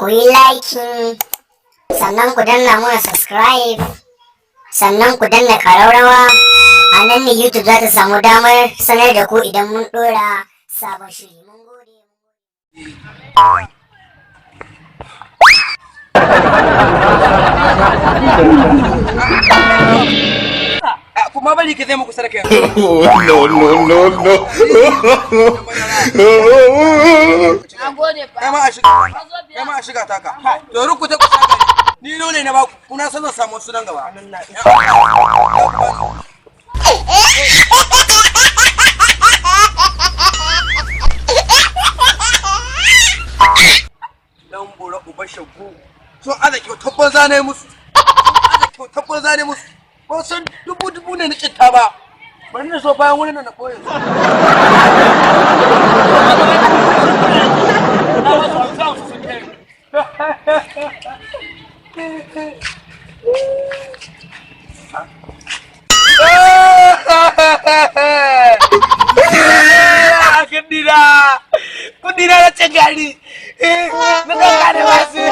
ku yi liking, sannan ku danna mana subscribe, sannan ku danna ƙararrawa. A nan ne YouTube za ta samu damar sanar da ku idan mun ɗora sabon shiri. Mun gode. Kuma bari ka zai muku sarki. No. Kama a shiga taka. To ruku ta kusa gari. Ni ne na ba kuna sanar samu su nan gaba. Dan bura uba shagu. So ana kyautar banza ne musu. Ba san dubu ne na citta ba. Bari na so bayan wurin na koyi. Kundina na cin gari. Na gane wasu.